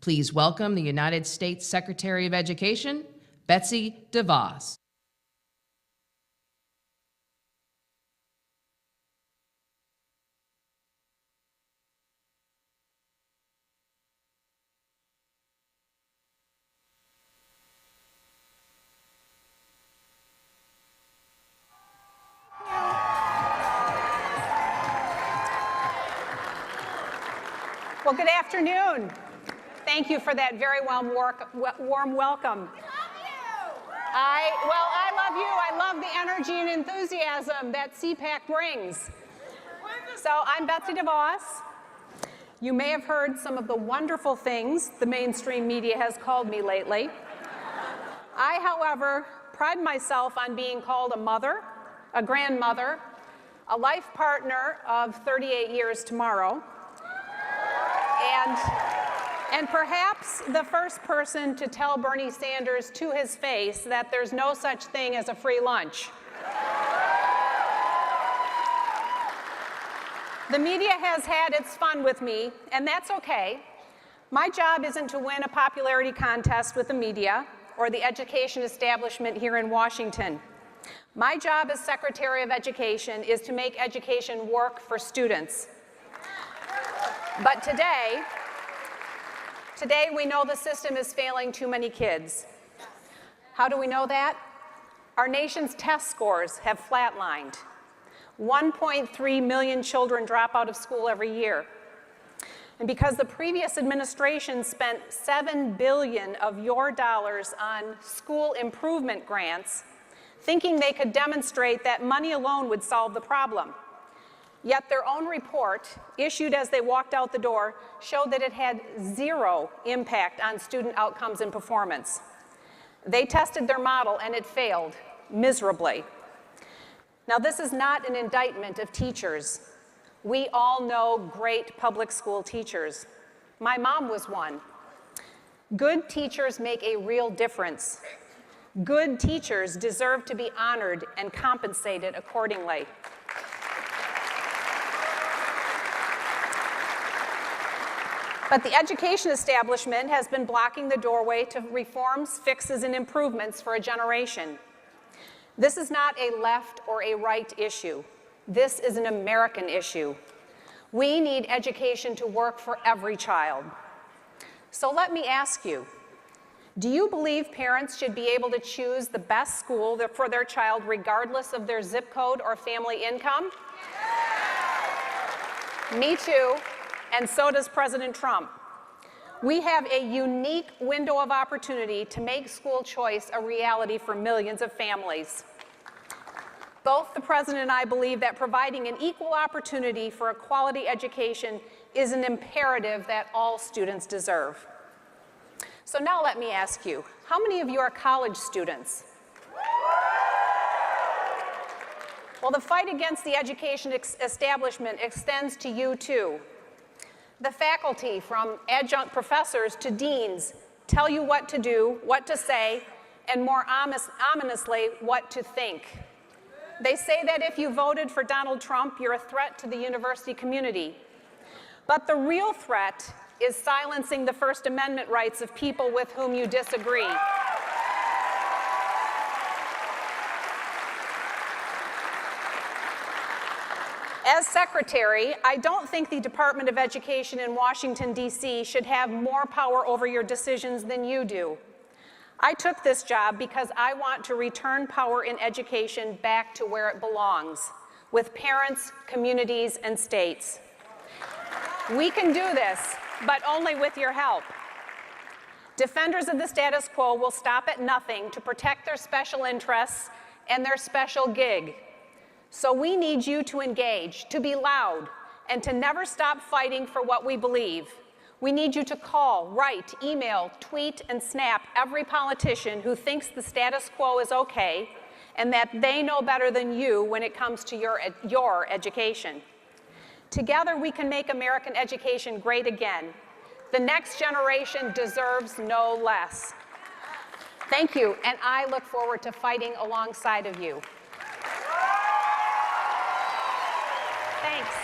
Please welcome the United States Secretary of Education, Betsy DeVos. Well, good afternoon. Thank you for that very warm welcome. I love you. I love the energy and enthusiasm that CPAC brings. So I'm Betsy DeVos. You may have heard some of the wonderful things the mainstream media has called me lately. I, however, pride myself on being called a mother, a grandmother, a life partner of 38 years tomorrow, and perhaps the first person to tell Bernie Sanders to his face that there's no such thing as a free lunch. The media has had its fun with me, and that's okay. My job isn't to win a popularity contest with the media or the education establishment here in Washington. My job as Secretary of Education is to make education work for students. But today we know the system is failing too many kids. How do we know that? Our nation's test scores have flatlined. 1.3 million children drop out of school every year. And because the previous administration spent $7 billion of your dollars on school improvement grants, thinking they could demonstrate that money alone would solve the problem. Yet their own report, issued as they walked out the door, showed that it had zero impact on student outcomes and performance. They tested their model and it failed miserably. Now, this is not an indictment of teachers. We all know great public school teachers. My mom was one. Good teachers make a real difference. Good teachers deserve to be honored and compensated accordingly. But the education establishment has been blocking the doorway to reforms, fixes, and improvements for a generation. This is not a left or a right issue. This is an American issue. We need education to work for every child. So let me ask you, do you believe parents should be able to choose the best school for their child regardless of their zip code or family income? Me too. And so does President Trump. We have a unique window of opportunity to make school choice a reality for millions of families. Both the President and I believe that providing an equal opportunity for a quality education is an imperative that all students deserve. So now let me ask you, how many of you are college students? Well, the fight against the education establishment extends to you too. The faculty, from adjunct professors to deans, tell you what to do, what to say, and more ominously, what to think. They say that if you voted for Donald Trump, you're a threat to the university community. But the real threat is silencing the First Amendment rights of people with whom you disagree. As Secretary, I don't think the Department of Education in Washington, D.C. should have more power over your decisions than you do. I took this job because I want to return power in education back to where it belongs, with parents, communities, and states. We can do this, but only with your help. Defenders of the status quo will stop at nothing to protect their special interests and their special gig. So we need you to engage, to be loud, and to never stop fighting for what we believe. We need you to call, write, email, tweet, and snap every politician who thinks the status quo is okay and that they know better than you when it comes to your education. Together, we can make American education great again. The next generation deserves no less. Thank you, and I look forward to fighting alongside of you. Thanks.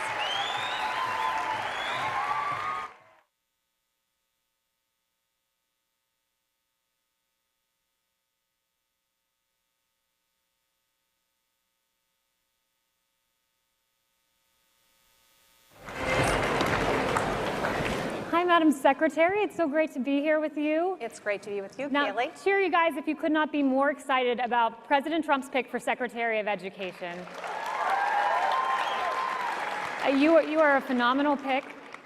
Madam Secretary, it's so great to be here with you. It's great to be with you, Now, Kaylee. cheer you guys if you could not be more excited about President Trump's pick for Secretary of Education. You are a phenomenal pick,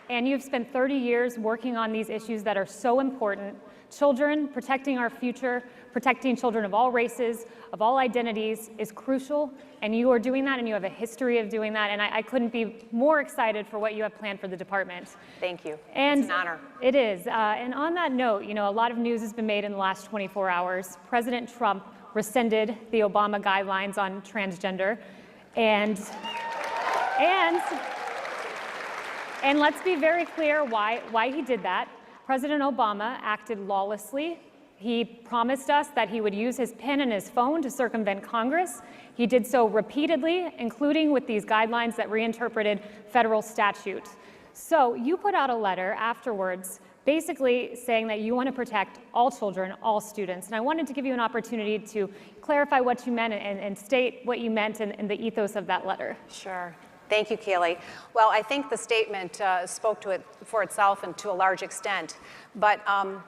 and you've spent 30 years working on these issues that are so important. Children, protecting our future, protecting children of all races, of all identities is crucial, and you are doing that, and you have a history of doing that, and I couldn't be more excited for what you have planned for the department. Thank you. And it's an honor. It is. And on that note, you know, a lot of news has been made in the last 24 hours. President Trump rescinded the Obama guidelines on transgender, and let's be very clear why he did that. President Obama acted lawlessly. He promised us that he would use his pen and his phone to circumvent Congress. He did so repeatedly, including with these guidelines that reinterpreted federal statute. So you put out a letter afterwards basically saying that you want to protect all children, all students. And I wanted to give you an opportunity to clarify what you meant and state what you meant and the ethos of that letter. Sure. Thank you, Kaylee. Well, I think the statement spoke to it for itself and to a large extent. But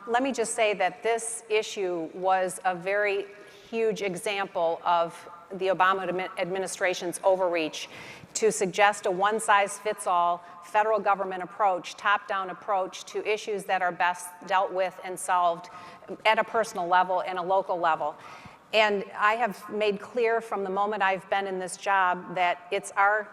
let me just say that this issue was a very huge example of the Obama administration's overreach to suggest a one-size-fits-all federal government approach, top-down approach to issues that are best dealt with and solved at a personal level and a local level. And I have made clear from the moment I've been in this job that it's our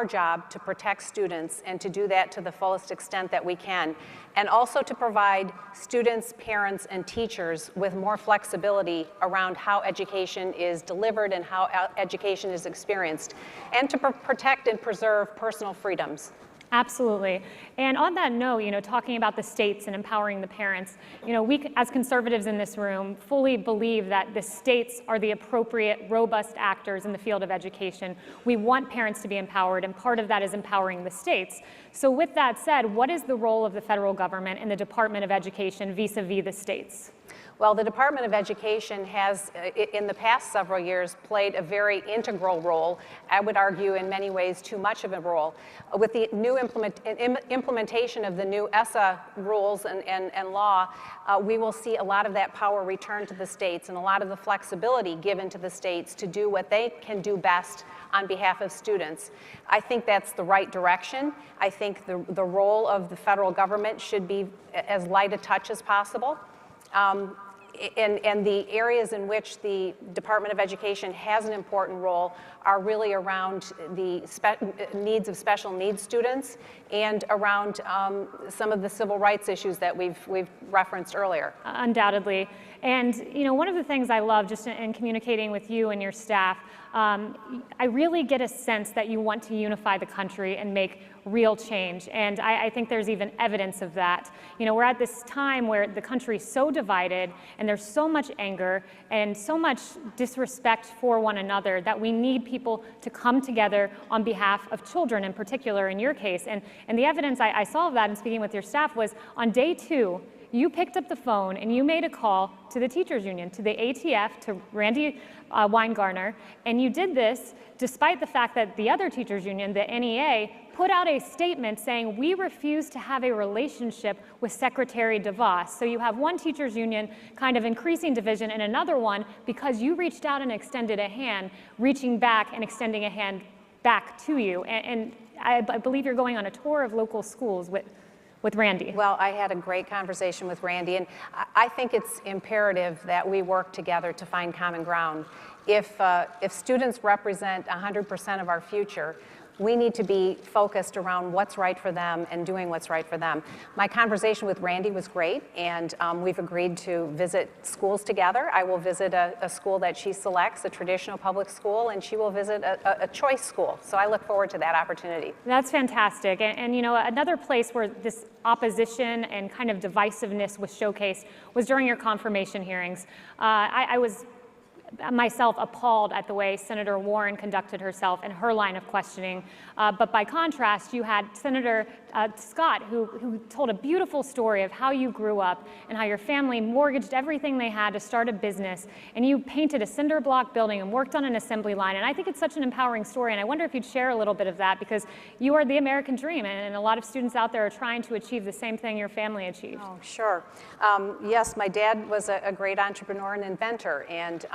job to protect students and to do that to the fullest extent that we can, and also to provide students, parents, and teachers with more flexibility around how education is delivered and how education is experienced, and to protect and preserve personal freedoms. Absolutely. And on that note, you know, talking about the states and empowering the parents, you know, we as conservatives in this room fully believe that the states are the appropriate, robust actors in the field of education. We want parents to be empowered, and part of that is empowering the states. So with that said, what is the role of the federal government and the Department of Education vis-a-vis the states? Well, the Department of Education has, in the past several years, played a very integral role, I would argue in many ways too much of a role. With the new implementation of the new ESSA rules and law, we will see a lot of that power return to the states and a lot of the flexibility given to the states to do what they can do best on behalf of students. I think that's the right direction. I think the role of the federal government should be as light a touch as possible. And the areas in which the Department of Education has an important role are really around the needs of special needs students and around some of the civil rights issues that we've referenced earlier. Undoubtedly. And you know, one of the things I love just in communicating with you and your staff, I really get a sense that you want to unify the country and make real change. And I think there's even evidence of that. You know, we're at this time where the country is so divided and there's so much anger and so much disrespect for one another that we need people to come together on behalf of children in particular, in your case. And the evidence I saw of that in speaking with your staff was on day 2, you picked up the phone and you made a call to the teachers union, to the ATF, to Randy Weingartner, and you did this despite the fact that the other teachers union, the NEA, put out a statement saying we refuse to have a relationship with Secretary DeVos. So you have one teachers union kind of increasing division and another one because you reached out and extended a hand, reaching back and extending a hand back to you. And I believe you're going on a tour of local schools with Randy. Well, I had a great conversation with Randy, and I think it's imperative that we work together to find common ground. If students represent 100% of our future, we need to be focused around what's right for them and doing what's right for them. My conversation with Randy was great, and we've agreed to visit schools together. I will visit a school that she selects, a traditional public school, and she will visit a choice school. So I look forward to that opportunity. That's fantastic. And you know, another place where this opposition and kind of divisiveness was showcased was during your confirmation hearings. I was myself appalled at the way Senator Warren conducted herself in her line of questioning. But by contrast, you had Senator Scott, who told a beautiful story of how you grew up and how your family mortgaged everything they had to start a business. And you painted a cinder block building and worked on an assembly line. And I think it's such an empowering story. And I wonder if you'd share a little bit of that, because you are the American dream. And a lot of students out there are trying to achieve the same thing your family achieved. Oh, sure. Yes, my dad was a great entrepreneur and inventor. And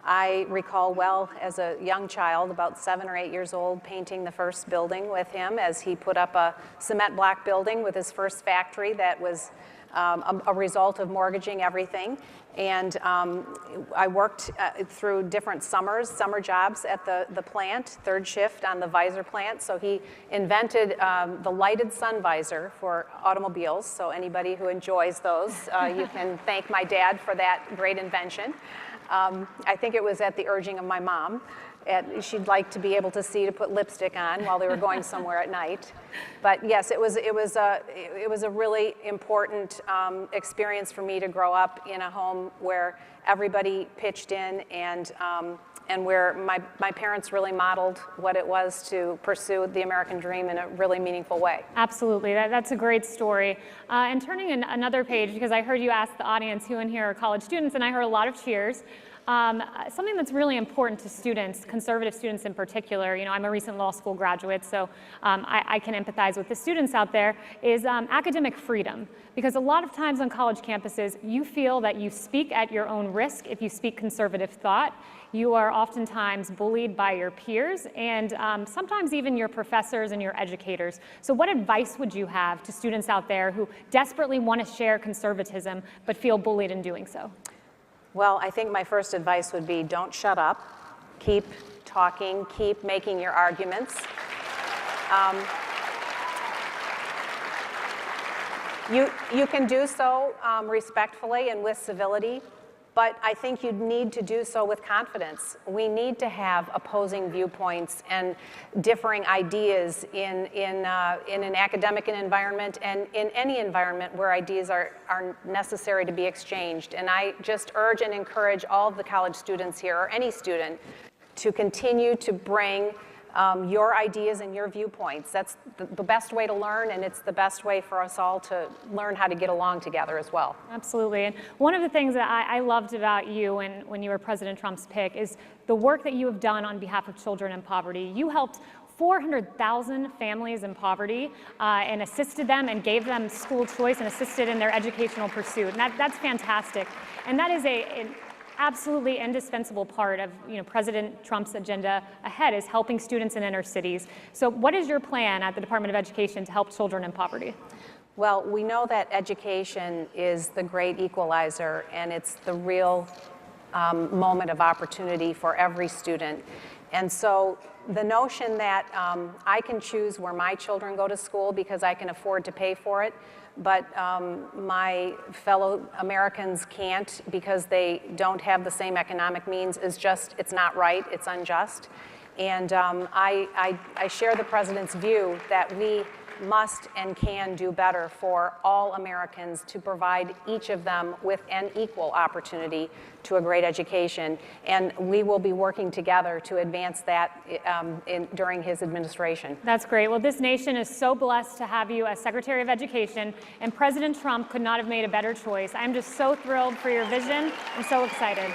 I recall well as a young child, about 7 or 8 years old, painting the first building with him as he put up a cement block building with his first factory that was a result of mortgaging everything. And I worked through different summer jobs at the plant, third shift on the visor plant. So he invented the lighted sun visor for automobiles. So anybody who enjoys those, you can thank my dad for that great invention. I think it was at the urging of my mom. She'd like to be able to see to put lipstick on while they were going somewhere at night. But yes, it was a really important experience for me to grow up in a home where everybody pitched in and where my parents really modeled what it was to pursue the American dream in a really meaningful way. Absolutely, that's a great story. And turning in another page, because I heard you ask the audience who in here are college students, and I heard a lot of cheers. Something that's really important to students, conservative students in particular, you know, I'm a recent law school graduate, so I can empathize with the students out there, is academic freedom. Because a lot of times on college campuses, you feel that you speak at your own risk if you speak conservative thought. You are oftentimes bullied by your peers and sometimes even your professors and your educators. So what advice would you have to students out there who desperately want to share conservatism but feel bullied in doing so? Well, I think my first advice would be don't shut up. Keep talking, keep making your arguments. You can do so respectfully and with civility, but I think you need to do so with confidence. We need to have opposing viewpoints and differing ideas in an academic environment and in any environment where ideas are necessary to be exchanged. And I just urge and encourage all of the college students here, or any student, to continue to bring your ideas and your viewpoints. That's the best way to learn, and it's the best way for us all to learn how to get along together as well. Absolutely. And one of the things that I loved about you when you were President Trump's pick is the work that you have done on behalf of children in poverty. You helped 400,000 families in poverty and assisted them and gave them school choice and assisted in their educational pursuit. And that's fantastic. And that is an absolutely indispensable part of President Trump's agenda ahead, is helping students in inner cities. So what is your plan at the Department of Education to help children in poverty? Well, we know that education is the great equalizer, and it's the real moment of opportunity for every student. And so the notion that I can choose where my children go to school because I can afford to pay for it, but my fellow Americans can't because they don't have the same economic means, is just, it's not right, it's unjust. And I share the President's view that we must and can do better for all Americans to provide each of them with an equal opportunity to a great education. And we will be working together to advance that during his administration. That's great. Well, this nation is so blessed to have you as Secretary of Education, and President Trump could not have made a better choice. I'm just so thrilled for your vision and so excited.